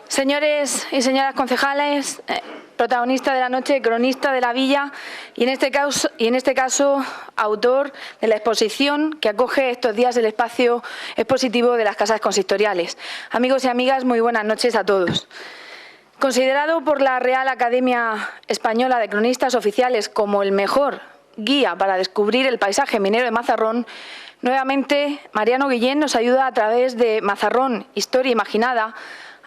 Señores y señoras concejales, protagonista de la noche, cronista de la villa y en este caso autor de la exposición que acoge estos días el espacio expositivo de las casas consistoriales. Amigos y amigas, muy buenas noches a todos. Considerado por la Real Academia Española de Cronistas Oficiales como el mejor guía para descubrir el paisaje minero de Mazarrón, nuevamente Mariano Guillén nos ayuda a través de Mazarrón, Historia Imaginada,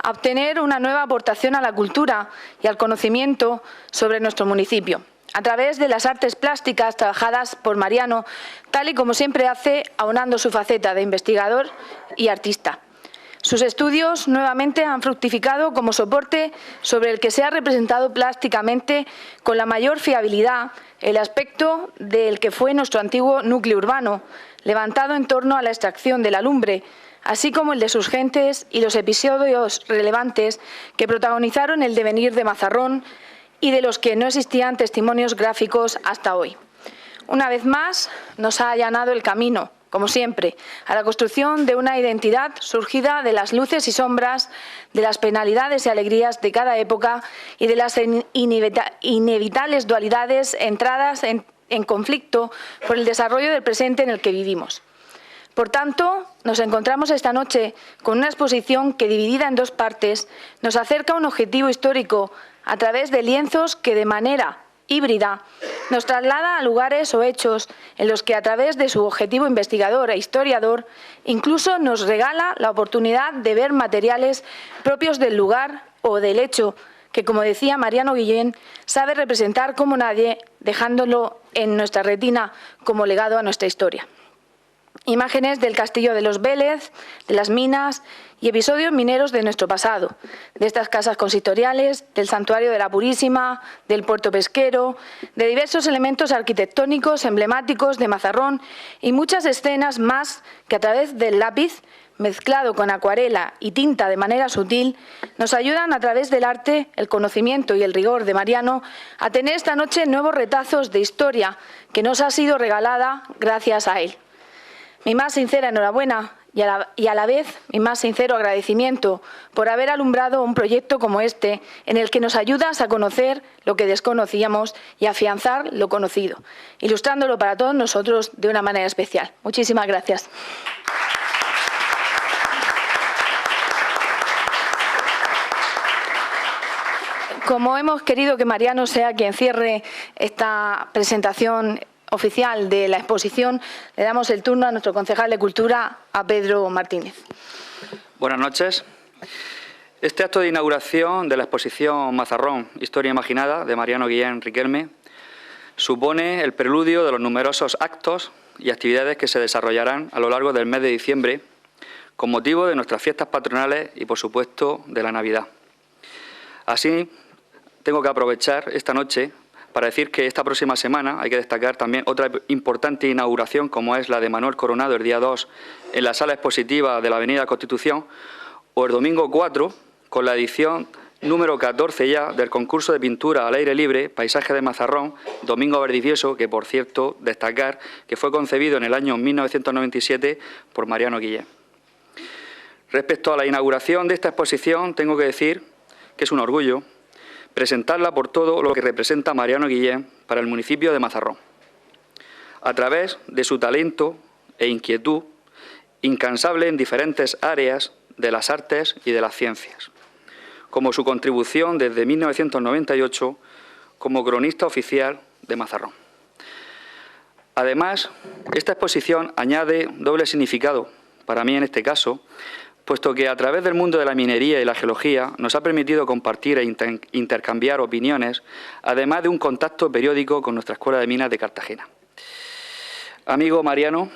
a obtener una nueva aportación a la cultura y al conocimiento sobre nuestro municipio, a través de las artes plásticas trabajadas por Mariano, tal y como siempre hace, aunando su faceta de investigador y artista. Sus estudios nuevamente han fructificado como soporte sobre el que se ha representado plásticamente con la mayor fiabilidad el aspecto del que fue nuestro antiguo núcleo urbano, levantado en torno a la extracción de la lumbre, así como el de sus gentes y los episodios relevantes que protagonizaron el devenir de Mazarrón y de los que no existían testimonios gráficos hasta hoy. Una vez más, nos ha allanado el camino, como siempre, a la construcción de una identidad surgida de las luces y sombras, de las penalidades y alegrías de cada época y de las inevitables dualidades entradas en conflicto por el desarrollo del presente en el que vivimos. Por tanto, nos encontramos esta noche con una exposición que, dividida en dos partes, nos acerca a un objetivo histórico a través de lienzos que, de manera híbrida, nos traslada a lugares o hechos en los que, a través de su objetivo investigador e historiador, incluso nos regala la oportunidad de ver materiales propios del lugar o del hecho que, como decía Mariano Guillén, sabe representar como nadie, dejándolo en nuestra retina como legado a nuestra historia. Imágenes del castillo de los Vélez, de las minas y episodios mineros de nuestro pasado, de estas casas consistoriales, del santuario de la Purísima, del puerto pesquero, de diversos elementos arquitectónicos emblemáticos de Mazarrón y muchas escenas más que a través del lápiz, mezclado con acuarela y tinta de manera sutil, nos ayudan a través del arte, el conocimiento y el rigor de Mariano a tener esta noche nuevos retazos de historia que nos ha sido regalada gracias a él. Mi más sincera enhorabuena y a la vez mi más sincero agradecimiento por haber alumbrado un proyecto como este en el que nos ayudas a conocer lo que desconocíamos y a afianzar lo conocido, ilustrándolo para todos nosotros de una manera especial. Muchísimas gracias. Como hemos querido que Mariano sea quien cierre esta presentación oficial de la exposición, le damos el turno a nuestro concejal de Cultura, a Pedro Martínez. Buenas noches. Este acto de inauguración de la exposición Mazarrón, Historia Imaginada, de Mariano Guillén Riquelme, supone el preludio de los numerosos actos y actividades que se desarrollarán a lo largo del mes de diciembre con motivo de nuestras fiestas patronales y, por supuesto, de la Navidad. Así, tengo que aprovechar esta noche para decir que esta próxima semana hay que destacar también otra importante inauguración, como es la de Manuel Coronado el día 2 en la sala expositiva de la Avenida Constitución, o el domingo 4 con la edición número 14 ya del concurso de pintura al aire libre, Paisaje de Mazarrón, Domingo Verdicioso, que por cierto destacar que fue concebido en el año 1997 por Mariano Guillén. Respecto a la inauguración de esta exposición, tengo que decir que es un orgullo presentarla por todo lo que representa Mariano Guillén para el municipio de Mazarrón, a través de su talento e inquietud incansable en diferentes áreas de las artes y de las ciencias, como su contribución desde 1998 como cronista oficial de Mazarrón. Además, esta exposición añade doble significado, para mí en este caso, puesto que a través del mundo de la minería y la geología nos ha permitido compartir e intercambiar opiniones, además de un contacto periódico con nuestra Escuela de Minas de Cartagena. Amigo Mariano,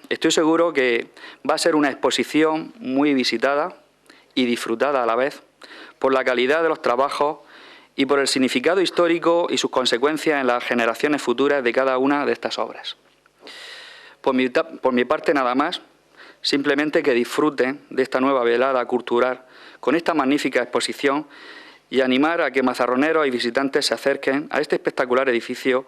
estoy seguro que va a ser una exposición muy visitada y disfrutada a la vez por la calidad de los trabajos y por el significado histórico y sus consecuencias en las generaciones futuras de cada una de estas obras. Por mi parte, nada más. Simplemente que disfruten de esta nueva velada cultural con esta magnífica exposición y animar a que mazarroneros y visitantes se acerquen a este espectacular edificio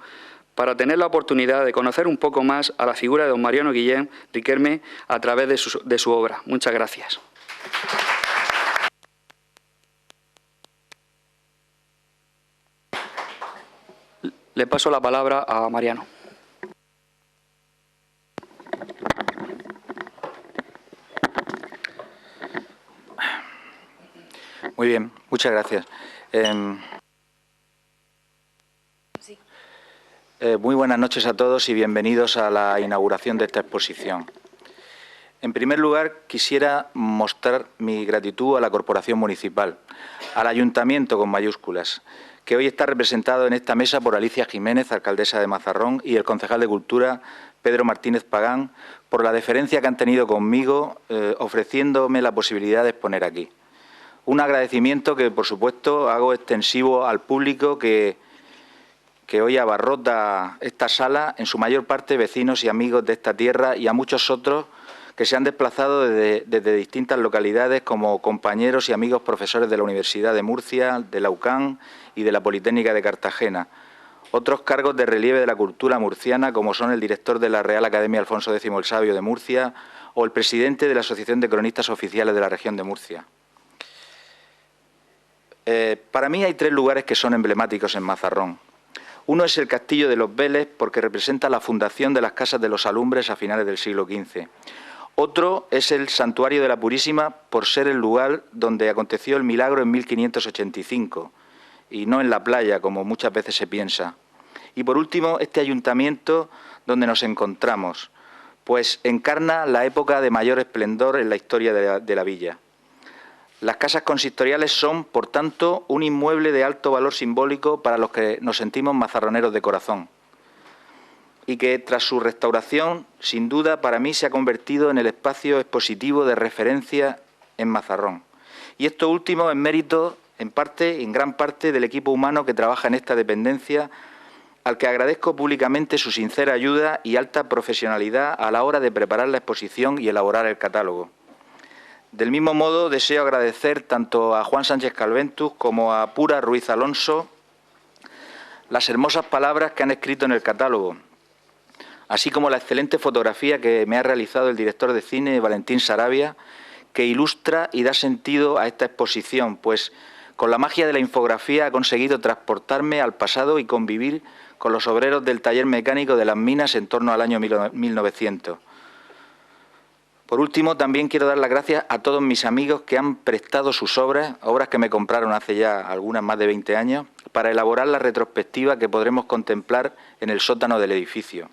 para tener la oportunidad de conocer un poco más a la figura de don Mariano Guillén Riquelme a través de su obra. Muchas gracias. Le paso la palabra a Mariano. Muy bien, muchas gracias. Muy buenas noches a todos y bienvenidos a la inauguración de esta exposición. En primer lugar, quisiera mostrar mi gratitud a la Corporación Municipal, al Ayuntamiento con mayúsculas, que hoy está representado en esta mesa por Alicia Jiménez, alcaldesa de Mazarrón, y el concejal de Cultura, Pedro Martínez Pagán, por la deferencia que han tenido conmigo, ofreciéndome la posibilidad de exponer aquí. Un agradecimiento que, por supuesto, hago extensivo al público que hoy abarrota esta sala, en su mayor parte vecinos y amigos de esta tierra, y a muchos otros que se han desplazado desde distintas localidades como compañeros y amigos profesores de la Universidad de Murcia, de la UCAM y de la Politécnica de Cartagena. Otros cargos de relieve de la cultura murciana, como son el director de la Real Academia Alfonso X el Sabio de Murcia o el presidente de la Asociación de Cronistas Oficiales de la Región de Murcia. Para mí hay tres lugares que son emblemáticos en Mazarrón. Uno es el Castillo de los Vélez, porque representa la fundación de las Casas de los Alumbres a finales del siglo XV. Otro es el Santuario de la Purísima, por ser el lugar donde aconteció el milagro en 1585, y no en la playa, como muchas veces se piensa. Y por último, este ayuntamiento donde nos encontramos, pues encarna la época de mayor esplendor en la historia de la villa. Las casas consistoriales son, por tanto, un inmueble de alto valor simbólico para los que nos sentimos mazarroneros de corazón, y que, tras su restauración, sin duda, para mí se ha convertido en el espacio expositivo de referencia en Mazarrón. Y esto último en mérito, en gran parte, del equipo humano que trabaja en esta dependencia, al que agradezco públicamente su sincera ayuda y alta profesionalidad a la hora de preparar la exposición y elaborar el catálogo. Del mismo modo, deseo agradecer tanto a Juan Sánchez Calventus como a Pura Ruiz Alonso las hermosas palabras que han escrito en el catálogo, así como la excelente fotografía que me ha realizado el director de cine, Valentín Sarabia, que ilustra y da sentido a esta exposición, pues con la magia de la infografía ha conseguido transportarme al pasado y convivir con los obreros del taller mecánico de las minas en torno al año 1900. Por último, también quiero dar las gracias a todos mis amigos que han prestado sus obras que me compraron hace ya algunas más de 20 años, para elaborar la retrospectiva que podremos contemplar en el sótano del edificio.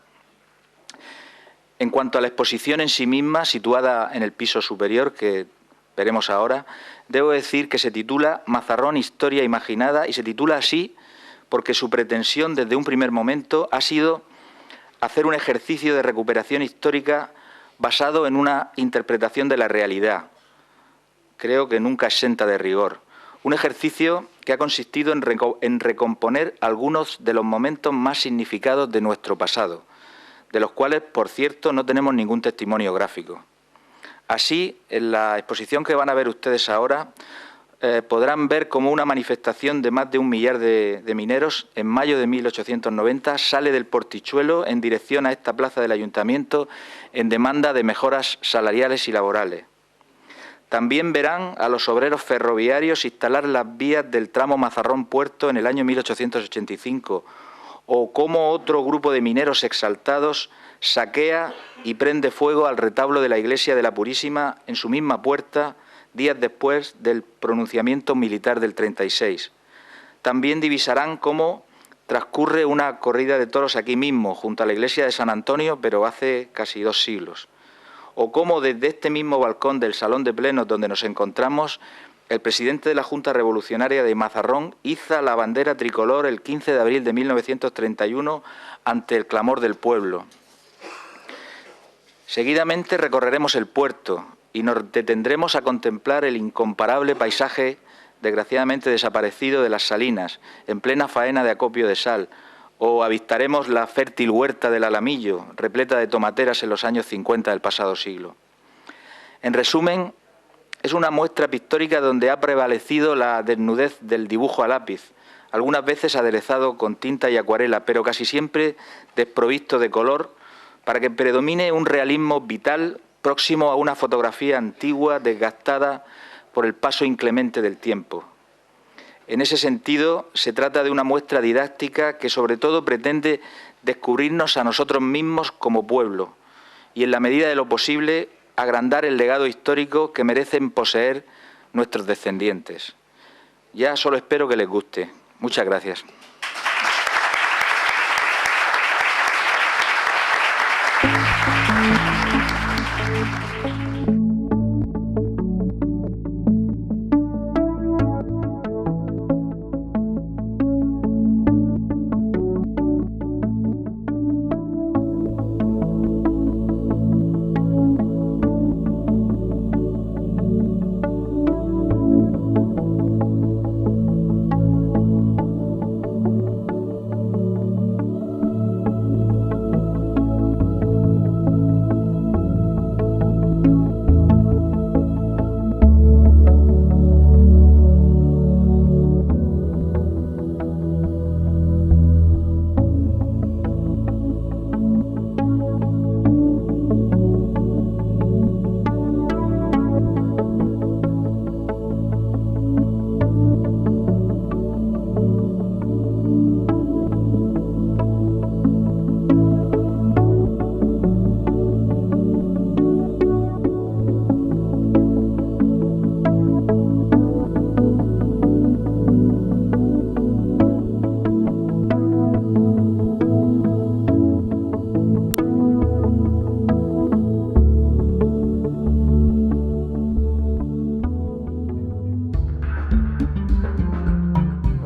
En cuanto a la exposición en sí misma, situada en el piso superior, que veremos ahora, debo decir que se titula Mazarrón, Historia Imaginada, y se titula así porque su pretensión desde un primer momento ha sido hacer un ejercicio de recuperación histórica basado en una interpretación de la realidad, creo que nunca exenta de rigor. Un ejercicio que ha consistido en recomponer algunos de los momentos más significados de nuestro pasado, de los cuales, por cierto, no tenemos ningún testimonio gráfico. Así, en la exposición que van a ver ustedes ahora, podrán ver cómo una manifestación de más de 1 millar de mineros, en mayo de 1890, sale del Portichuelo en dirección a esta plaza del Ayuntamiento en demanda de mejoras salariales y laborales. También verán a los obreros ferroviarios instalar las vías del tramo Mazarrón-Puerto en el año 1885, o cómo otro grupo de mineros exaltados saquea y prende fuego al retablo de la iglesia de la Purísima en su misma puerta, días después del pronunciamiento militar del 36. También divisarán cómo transcurre una corrida de toros aquí mismo, junto a la iglesia de San Antonio, pero hace casi 2 siglos. O cómo desde este mismo balcón del Salón de Plenos donde nos encontramos, el presidente de la Junta Revolucionaria de Mazarrón iza la bandera tricolor el 15 de abril de 1931 ante el clamor del pueblo. Seguidamente recorreremos el puerto y nos detendremos a contemplar el incomparable paisaje, desgraciadamente desaparecido, de las Salinas, en plena faena de acopio de sal, o avistaremos la fértil huerta del Alamillo, repleta de tomateras en los años 50 del pasado siglo. En resumen, es una muestra pictórica donde ha prevalecido la desnudez del dibujo a lápiz, algunas veces aderezado con tinta y acuarela, pero casi siempre desprovisto de color, para que predomine un realismo vital próximo a una fotografía antigua, desgastada por el paso inclemente del tiempo. En ese sentido, se trata de una muestra didáctica que sobre todo pretende descubrirnos a nosotros mismos como pueblo y, en la medida de lo posible, agrandar el legado histórico que merecen poseer nuestros descendientes. Ya solo espero que les guste. Muchas gracias.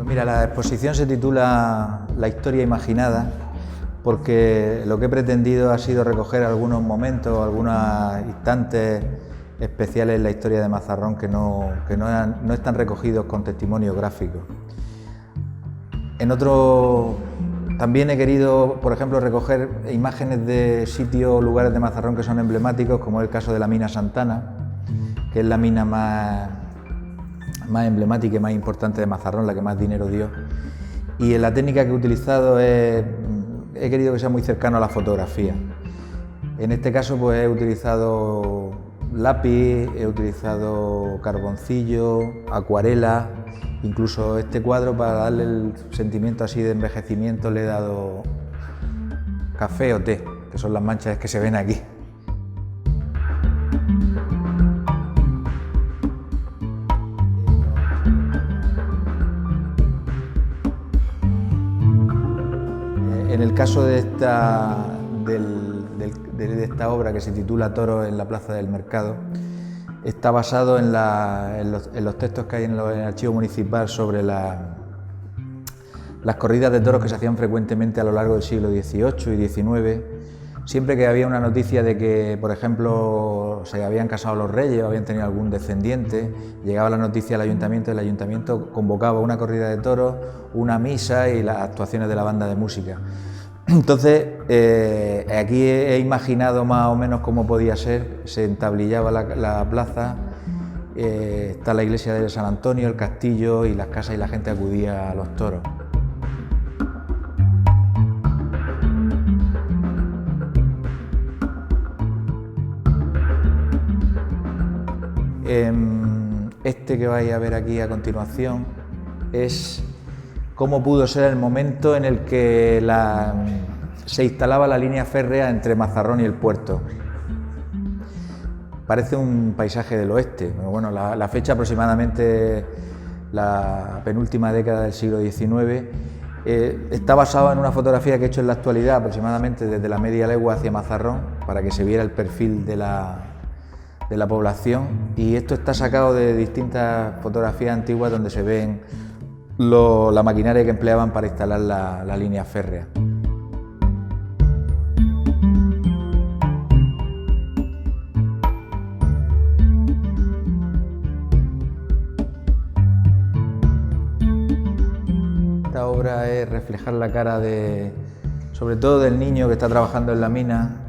Mira, la exposición se titula La historia imaginada porque lo que he pretendido ha sido recoger algunos momentos, algunos instantes especiales en la historia de Mazarrón que no están recogidos con testimonio gráfico. En otro, también he querido, por ejemplo, recoger imágenes de sitios o lugares de Mazarrón que son emblemáticos, como es el caso de la mina Santana, que es la mina más emblemática y más importante de Mazarrón, la que más dinero dio. Y en la técnica que he utilizado he querido que sea muy cercano a la fotografía. En este caso pues he utilizado lápiz, he utilizado carboncillo, acuarela, incluso este cuadro, para darle el sentimiento así de envejecimiento, le he dado café o té, que son las manchas que se ven aquí. En el caso de esta obra, que se titula Toros en la Plaza del Mercado, está basado en los textos que hay en el archivo municipal sobre las corridas de toros que se hacían frecuentemente a lo largo del siglo XVIII y XIX. Siempre que había una noticia de que, por ejemplo, se habían casado los reyes o habían tenido algún descendiente, llegaba la noticia al ayuntamiento y el ayuntamiento convocaba una corrida de toros, una misa y las actuaciones de la banda de música. Entonces, aquí he imaginado más o menos cómo podía ser. Se entablillaba la plaza, está la iglesia de San Antonio, el castillo y las casas, y la gente acudía a los toros. Este que vais a ver aquí a continuación es cómo pudo ser el momento en el que se instalaba la línea férrea entre Mazarrón y el puerto. Parece un paisaje del oeste, pero bueno, la fecha aproximadamente la penúltima década del siglo XIX. Está basado en una fotografía que he hecho en la actualidad, aproximadamente desde la media legua hacia Mazarrón, para que se viera el perfil de la población, y esto está sacado de distintas fotografías antiguas donde se ven la maquinaria que empleaban para instalar la línea férrea. Esta obra es reflejar la cara sobre todo del niño que está trabajando en la mina.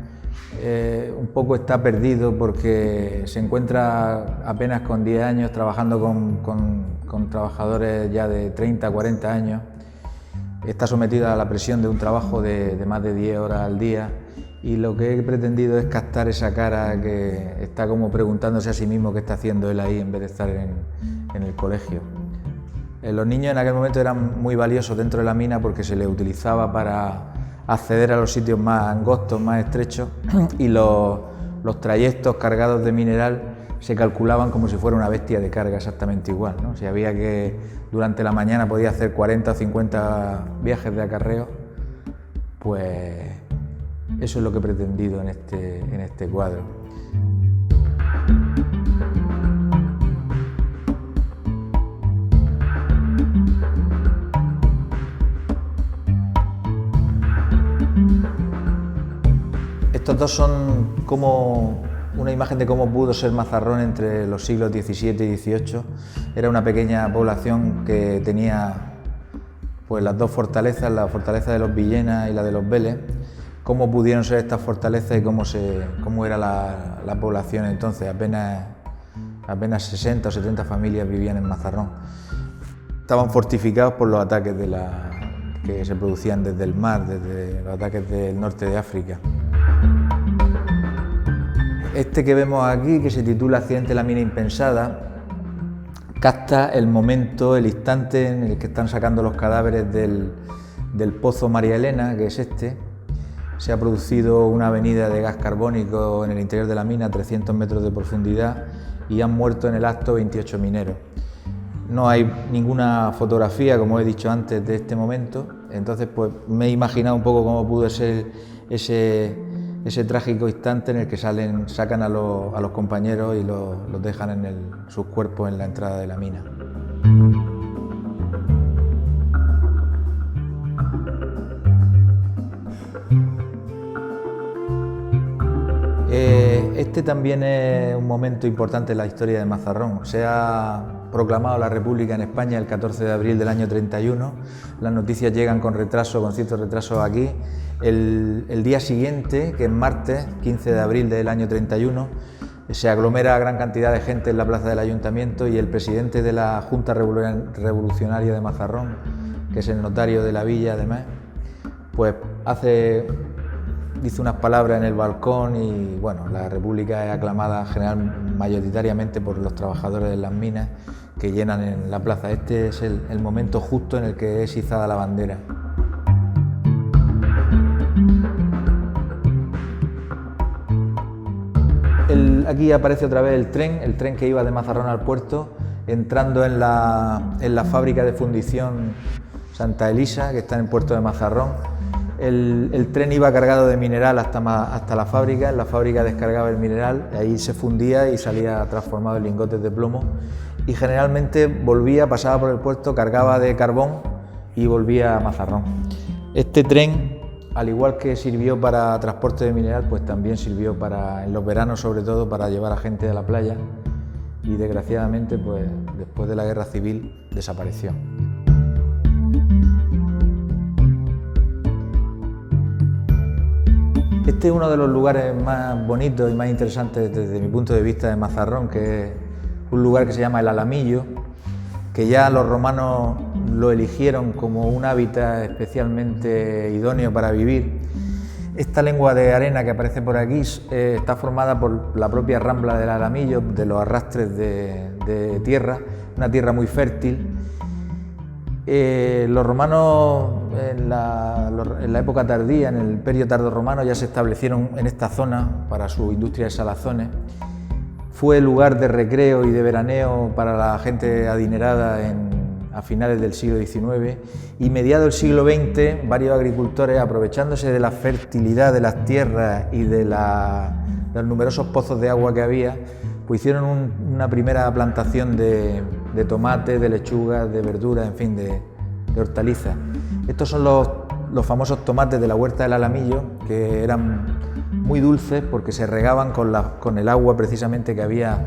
Un poco está perdido porque se encuentra apenas con 10 años trabajando con trabajadores ya de 30, 40 años. Está sometido a la presión de un trabajo de más de 10 horas al día, y lo que he pretendido es captar esa cara que está como preguntándose a sí mismo qué está haciendo él ahí en vez de estar en el colegio. Los niños en aquel momento eran muy valiosos dentro de la mina porque se les utilizaba para acceder a los sitios más angostos, más estrechos, y los trayectos cargados de mineral se calculaban como si fuera una bestia de carga exactamente igual, ¿no? Si había que, durante la mañana podía hacer 40 o 50 viajes de acarreo, pues eso es lo que he pretendido en este cuadro. Estos dos son como una imagen de cómo pudo ser Mazarrón entre los siglos XVII y XVIII. Era una pequeña población que tenía pues las dos fortalezas, la fortaleza de los Villena y la de los Vélez. Cómo pudieron ser estas fortalezas y cómo era la población entonces. Apenas 60 o 70 familias vivían en Mazarrón. Estaban fortificados por los ataques que se producían desde el mar, desde los ataques del norte de África. Este que vemos aquí, que se titula Accidente de la mina impensada, capta el momento, el instante en el que están sacando los cadáveres del pozo María Elena, que es este. Se ha producido una avenida de gas carbónico en el interior de la mina a 300 metros de profundidad y han muerto en el acto 28 mineros. No hay ninguna fotografía, como he dicho antes, de este momento, entonces pues me he imaginado un poco cómo pudo ser ese trágico instante en el que sacan a los compañeros y los dejan sus cuerpos en la entrada de la mina. Este también es un momento importante en la historia de Mazarrón. Se ha proclamado la República en España el 14 de abril del año 31. Las noticias llegan con cierto retraso aquí. El día siguiente, que es martes, 15 de abril del año 31, se aglomera gran cantidad de gente en la plaza del Ayuntamiento y el presidente de la Junta Revolucionaria de Mazarrón, que es el notario de la villa además, pues dice unas palabras en el balcón y bueno, la República es aclamada mayoritariamente por los trabajadores de las minas que llenan en la plaza. Este es el momento justo en el que es izada la bandera. Aquí aparece otra vez el tren que iba de Mazarrón al puerto, entrando en la fábrica de fundición Santa Elisa, que está en el puerto de Mazarrón. El tren iba cargado de mineral hasta la fábrica, en la fábrica descargaba el mineral, ahí se fundía y salía transformado en lingotes de plomo y generalmente pasaba por el puerto, cargaba de carbón y volvía a Mazarrón. Este tren, al igual que sirvió para transporte de mineral, pues también sirvió en los veranos sobre todo para llevar a gente a la playa y desgraciadamente pues después de la guerra civil desapareció. Este es uno de los lugares más bonitos y más interesantes desde mi punto de vista de Mazarrón, que es un lugar que se llama el Alamillo, que ya los romanos lo eligieron como un hábitat especialmente idóneo para vivir. Esta lengua de arena que aparece por aquí está formada por la propia rambla del Alamillo, de los arrastres de tierra, una tierra muy fértil. Los romanos en la época tardía, en el Imperio tardorromano, ya se establecieron en esta zona para su industria de salazones. Fue lugar de recreo y de veraneo para la gente adinerada a finales del siglo XIX y mediado el siglo XX, varios agricultores, aprovechándose de la fertilidad de las tierras y de los numerosos pozos de agua que había, pues hicieron una primera plantación de tomate, de lechuga, de verduras, en fin, de hortalizas. Estos son los famosos tomates de la huerta del Alamillo, que eran muy dulces porque se regaban con el agua precisamente que había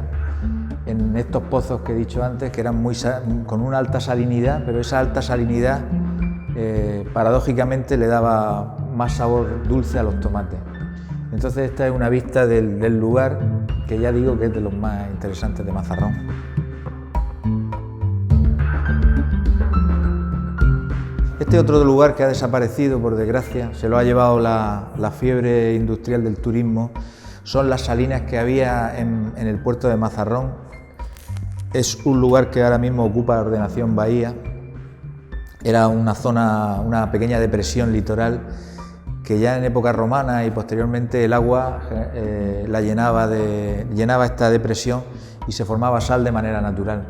en estos pozos que he dicho antes, que eran con una alta salinidad, pero esa alta salinidad paradójicamente le daba más sabor dulce a los tomates. Entonces esta es una vista del lugar que ya digo que es de los más interesantes de Mazarrón. Este otro lugar que ha desaparecido, por desgracia, se lo ha llevado la fiebre industrial del turismo, son las salinas que había en el puerto de Mazarrón. Es un lugar que ahora mismo ocupa la ordenación Bahía. Era una zona, una pequeña depresión litoral que ya en época romana y posteriormente el agua llenaba esta depresión y se formaba sal de manera natural.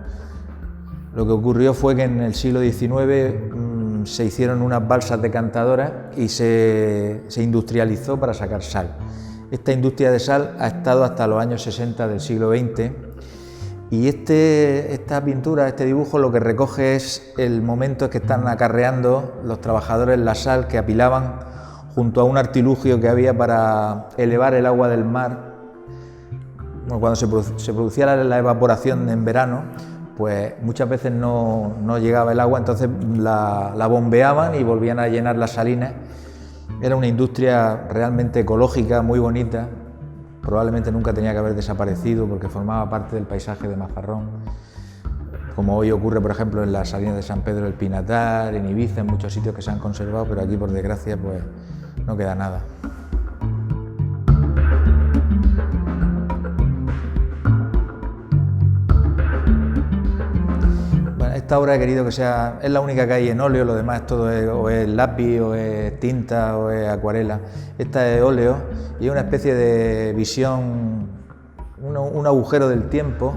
Lo que ocurrió fue que en el siglo XIX se hicieron unas balsas decantadoras y se industrializó para sacar sal. Esta industria de sal ha estado hasta los años 60 del siglo XX y esta pintura, este dibujo, lo que recoge es el momento en que están acarreando los trabajadores la sal que apilaban junto a un artilugio que había para elevar el agua del mar. Bueno, cuando se producía la evaporación en verano, pues muchas veces no llegaba el agua, entonces la bombeaban y volvían a llenar las salinas. Era una industria realmente ecológica, muy bonita. Probablemente nunca tenía que haber desaparecido porque formaba parte del paisaje de Mazarrón, como hoy ocurre, por ejemplo, en las salinas de San Pedro del Pinatar, en Ibiza, en muchos sitios que se han conservado, pero aquí, por desgracia, pues no queda nada. Bueno, esta obra he querido que sea, es la única que hay en óleo, lo demás todo es lápiz, o es tinta, o es acuarela. Esta es óleo y es una especie de visión, un agujero del tiempo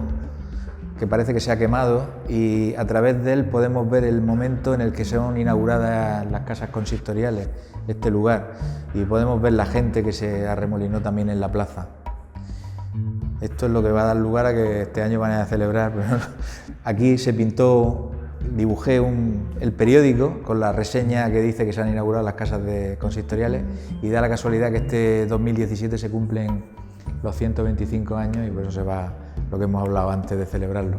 que parece que se ha quemado, y a través de él podemos ver el momento en el que son inauguradas las casas consistoriales, este lugar, y podemos ver la gente que se arremolinó también en la plaza. Esto es lo que va a dar lugar a que este año van a celebrar. Pero aquí se pintó, dibujé el periódico con la reseña que dice que se han inaugurado las casas consistoriales, y da la casualidad que este 2017 se cumplen los 125 años y por eso se va lo que hemos hablado antes de celebrarlo.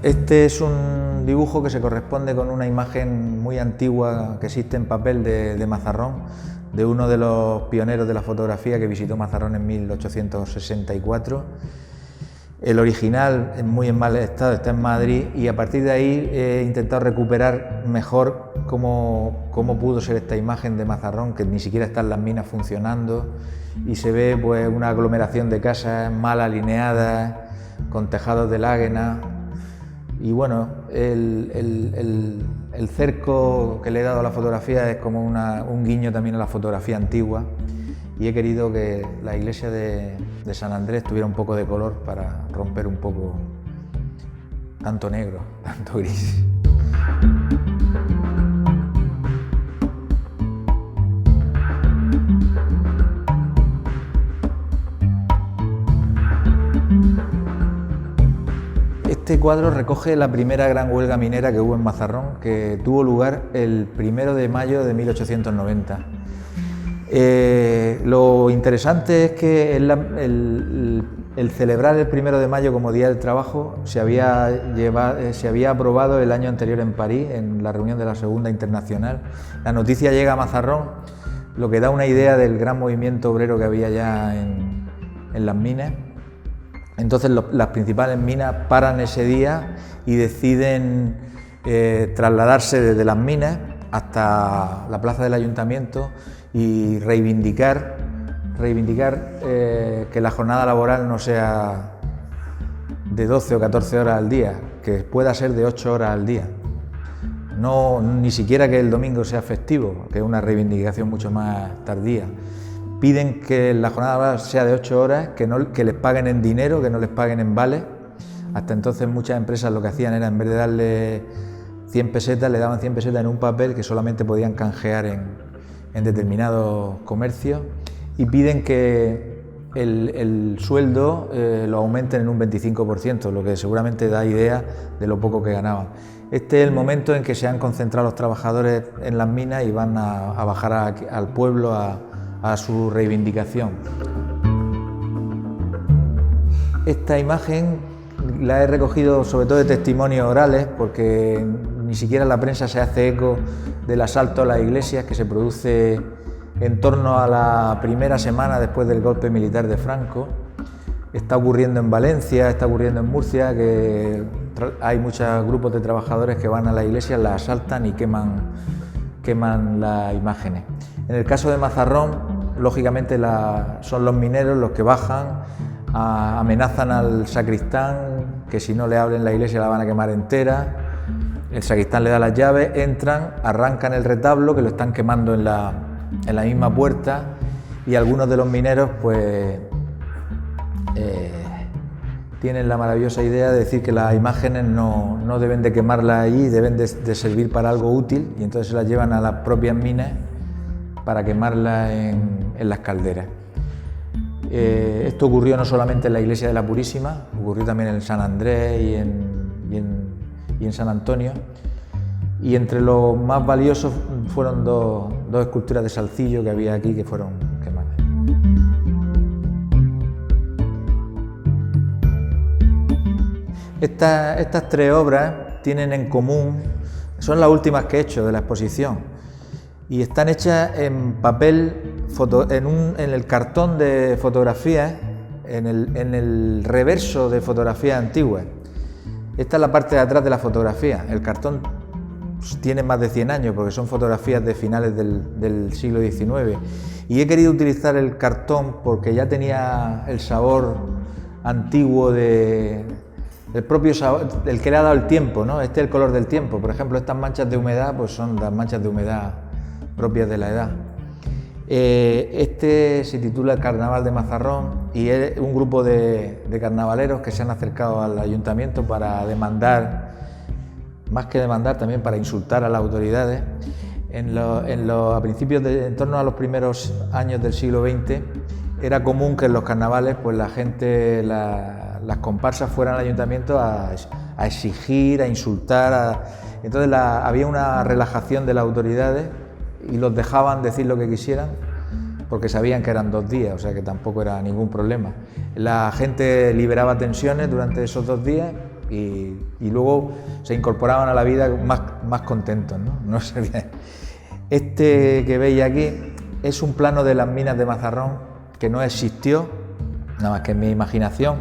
Este es un dibujo que se corresponde con una imagen muy antigua que existe en papel de Mazarrón, de uno de los pioneros de la fotografía que visitó Mazarrón en 1864. El original es muy en mal estado, está en Madrid, y a partir de ahí he intentado recuperar mejor cómo pudo ser esta imagen de Mazarrón, que ni siquiera están las minas funcionando, y se ve pues una aglomeración de casas mal alineadas, con tejados de láguena. Y bueno, el cerco que le he dado a la fotografía es como un guiño también a la fotografía antigua, y he querido que la iglesia de San Andrés tuviera un poco de color para romper un poco tanto negro, tanto gris. Este cuadro recoge la primera gran huelga minera que hubo en Mazarrón, que tuvo lugar el 1 de mayo de 1890. Lo interesante es que el celebrar el 1 de mayo como Día del Trabajo se había aprobado el año anterior en París, en la reunión de la Segunda Internacional. La noticia llega a Mazarrón, lo que da una idea del gran movimiento obrero que había ya en las minas. Entonces las principales minas paran ese día y deciden trasladarse desde las minas hasta la plaza del Ayuntamiento y reivindicar que la jornada laboral no sea de 12 o 14 horas al día, que pueda ser de 8 horas al día. No, ni siquiera que el domingo sea festivo, que es una reivindicación mucho más tardía. Piden que la jornada laboral sea de 8 horas, que les paguen en dinero, que no les paguen en vales. Hasta entonces muchas empresas lo que hacían era, en vez de darle 100 pesetas, le daban 100 pesetas en un papel que solamente podían canjear en determinados comercios, y piden que el sueldo lo aumenten en un 25%, lo que seguramente da idea de lo poco que ganaban. Este es el momento en que se han concentrado los trabajadores en las minas y van a bajar al pueblo a su reivindicación. Esta imagen la he recogido sobre todo de testimonios orales, porque ni siquiera la prensa se hace eco del asalto a las iglesias que se produce en torno a la primera semana después del golpe militar de Franco. Está ocurriendo en Valencia, está ocurriendo en Murcia, que hay muchos grupos de trabajadores que van a la iglesia, las asaltan y queman las imágenes. En el caso de Mazarrón, lógicamente son los mineros los que bajan, amenazan al sacristán, que si no le hablen la iglesia la van a quemar entera. El sacristán le da las llaves, entran, arrancan el retablo, que lo están quemando en la misma puerta, y algunos de los mineros pues tienen la maravillosa idea de decir que las imágenes no deben de quemarlas allí, deben de servir para algo útil, y entonces se las llevan a las propias minas para quemarlas en las calderas. Esto ocurrió no solamente en la iglesia de la Purísima, ocurrió también en San Andrés y en San Antonio, y entre los más valiosos fueron dos esculturas de Salcillo que había aquí que fueron quemadas. Estas tres obras tienen en común, son las últimas que he hecho de la exposición, y están hechas en papel, en el cartón de fotografías, en el reverso de fotografías antiguas. Esta es la parte de atrás de la fotografía. El cartón tiene más de 100 años porque son fotografías de finales del siglo XIX, y he querido utilizar el cartón porque ya tenía el sabor antiguo el propio sabor, el que le ha dado el tiempo, ¿no? Este es el color del tiempo. Por ejemplo, estas manchas de humedad pues son las manchas de humedad propias de la edad. Este se titula Carnaval de Mazarrón, y es un grupo de carnavaleros que se han acercado al ayuntamiento para demandar, más que demandar, también para insultar a las autoridades. En torno a los primeros años del siglo XX, era común que en los carnavales pues la gente, las comparsas fueran al ayuntamiento a exigir, a insultar. Entonces había una relajación de las autoridades y los dejaban decir lo que quisieran porque sabían que eran 2 días, o sea que tampoco era ningún problema. La gente liberaba tensiones durante esos 2 días y luego se incorporaban a la vida más contentos, ¿no? No sé bien. Este que veis aquí es un plano de las minas de Mazarrón que no existió, nada más que en mi imaginación,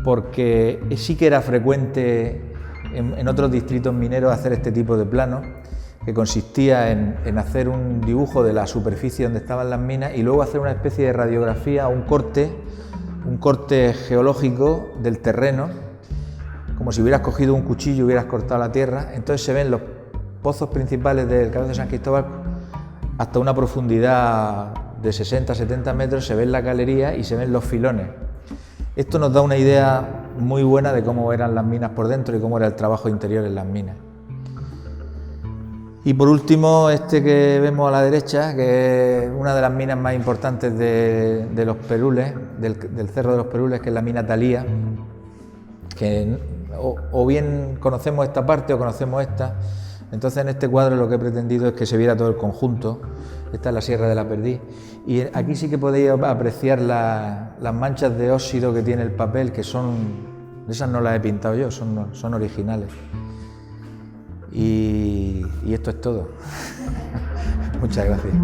porque sí que era frecuente en otros distritos mineros hacer este tipo de planos, que consistía en hacer un dibujo de la superficie donde estaban las minas y luego hacer una especie de radiografía, un corte geológico del terreno, como si hubieras cogido un cuchillo y hubieras cortado la tierra. Entonces se ven los pozos principales del Cabezo de San Cristóbal hasta una profundidad de 60-70 metros, se ve la galería y se ven los filones. Esto nos da una idea muy buena de cómo eran las minas por dentro y cómo era el trabajo interior en las minas. Y por último, este que vemos a la derecha, que es una de las minas más importantes de los Perules, del Cerro de los Perules, que es la mina Talía, que o bien conocemos esta parte o conocemos esta. Entonces en este cuadro lo que he pretendido es que se viera todo el conjunto. Esta es la Sierra de la Perdiz, y aquí sí que podéis apreciar las manchas de óxido que tiene el papel, que esas no las he pintado yo, son originales. Y esto es todo. Muchas gracias.